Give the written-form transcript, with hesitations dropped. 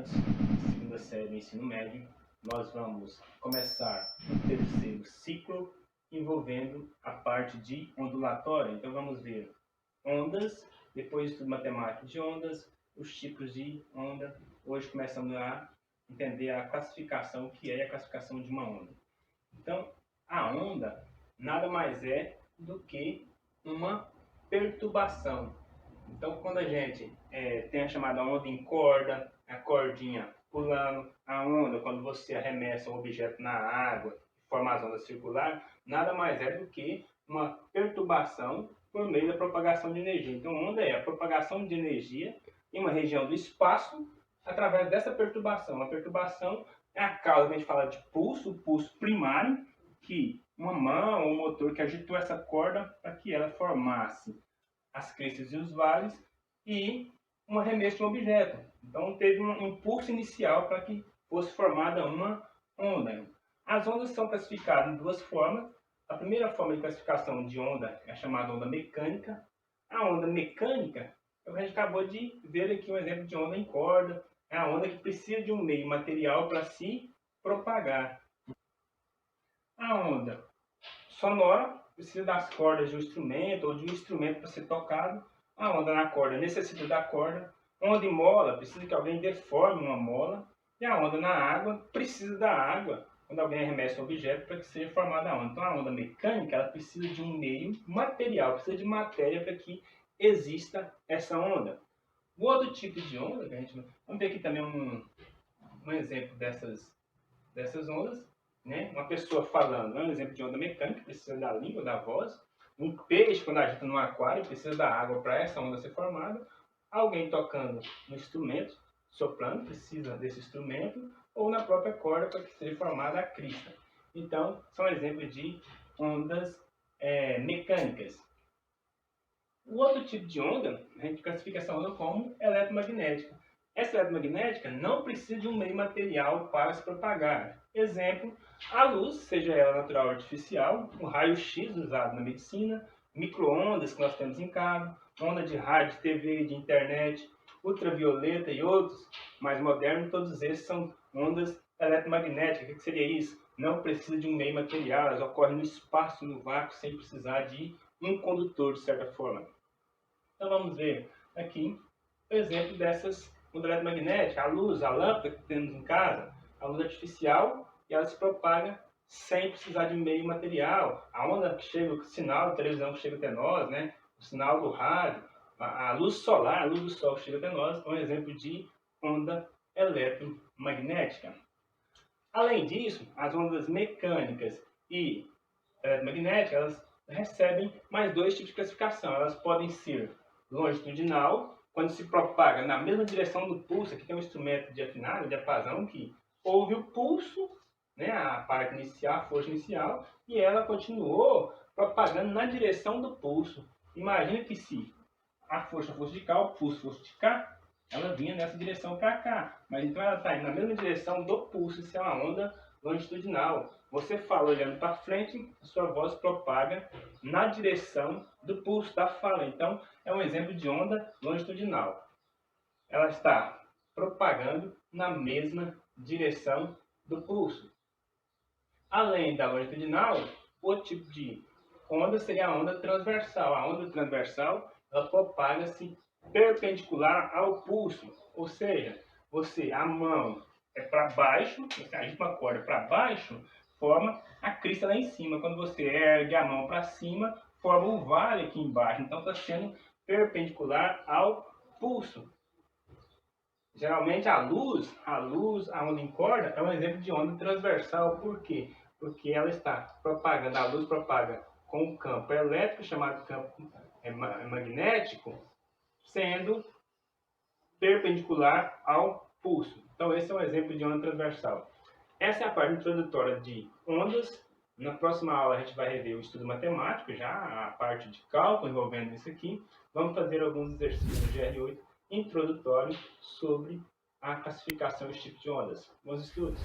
estudantes da segunda série do ensino médio, nós vamos começar o terceiro ciclo envolvendo a parte de ondulatória. Então vamos ver ondas, depois estudo matemático de ondas, os tipos de onda. Hoje começamos a entender a classificação, que é a classificação de uma onda. Então, a onda nada mais é do que uma perturbação. Então, quando a gente tem a chamada onda em corda, a cordinha pulando, a onda, quando você arremessa um objeto na água, forma as ondas circulares, nada mais é do que uma perturbação por meio da propagação de energia. Então, onda é a propagação de energia em uma região do espaço através dessa perturbação. A perturbação é a causa que a gente fala de pulso, o pulso primário, que uma mão ou um motor que agitou essa corda para que ela formasse as crestas e os vales e um arremesso de um objeto. Então teve um impulso inicial para que fosse formada uma onda. As ondas são classificadas em duas formas. A primeira forma de classificação de onda é a chamada onda mecânica. A onda mecânica, a gente acabou de ver aqui um exemplo de onda em corda. É a onda que precisa de um meio material para se propagar. A onda sonora precisa das cordas de um instrumento ou de um instrumento para ser tocado. A onda na corda necessita da corda. A onda em mola precisa que alguém deforme uma mola. E a onda na água precisa da água quando alguém arremessa um objeto para que seja formada a onda. Então a onda mecânica ela precisa de um meio material, precisa de matéria para que exista essa onda. O outro tipo de onda, que a gente vamos ver aqui também um exemplo dessas ondas. Né? Uma pessoa falando, é um exemplo de onda mecânica, precisa da língua, da voz. Um peixe, quando agita no aquário, precisa da água para essa onda ser formada. Alguém tocando no instrumento, soprando, precisa desse instrumento. Ou na própria corda para que seja formada a crista. Então, são exemplos de ondas mecânicas. O outro tipo de onda, a gente classifica essa onda como eletromagnética. Essa eletromagnética não precisa de um meio material para se propagar. Exemplo, a luz, seja ela natural ou artificial, o raio-x usado na medicina, micro-ondas que nós temos em casa, onda de rádio, TV, de internet, ultravioleta e outros mais modernos, todos esses são ondas eletromagnéticas. O que seria isso? Não precisa de um meio material, elas ocorrem no espaço, no vácuo, sem precisar de um condutor, de certa forma. Então vamos ver aqui o exemplo dessas ondas eletromagnéticas, a luz, a lâmpada que temos em casa, a luz artificial, e ela se propaga sem precisar de meio material. A onda que chega, o sinal da televisão que chega até nós, né? O sinal do rádio, a luz solar, a luz do sol que chega até nós, é um exemplo de onda eletromagnética. Além disso, as ondas mecânicas e eletromagnéticas, elas recebem mais dois tipos de classificação. Elas podem ser longitudinal, quando se propaga na mesma direção do pulso. Aqui tem um instrumento de afinado, diapasão, que houve o pulso, né, a parte inicial, a força inicial, e ela continuou propagando na direção do pulso. Imagina que se a força fosse de cá, o pulso fosse de cá, ela vinha nessa direção para cá. Mas então ela está indo na mesma direção do pulso, isso é uma onda longitudinal. Você fala olhando para frente, a sua voz propaga na direção do pulso da fala. Então, é um exemplo de onda longitudinal. Ela está propagando na mesma direção do pulso. Além da longitudinal, o tipo de onda seria a onda transversal. A onda transversal, ela propaga-se perpendicular ao pulso. Ou seja, a mão é para baixo, você agita uma corda para baixo, forma a crista lá em cima. Quando você ergue a mão para cima, forma um vale aqui embaixo. Então está sendo perpendicular ao pulso. Geralmente a onda em corda é um exemplo de onda transversal. Por quê? Porque ela está propagando, a luz propaga com um campo elétrico, chamado campo magnético, sendo perpendicular ao pulso. Então esse é um exemplo de onda transversal. Essa é a parte introdutória de ondas. Na próxima aula a gente vai rever o estudo matemático, já a parte de cálculo envolvendo isso aqui. Vamos fazer alguns exercícios do GR8 introdutórios sobre a classificação dos tipos de ondas. Bons estudos!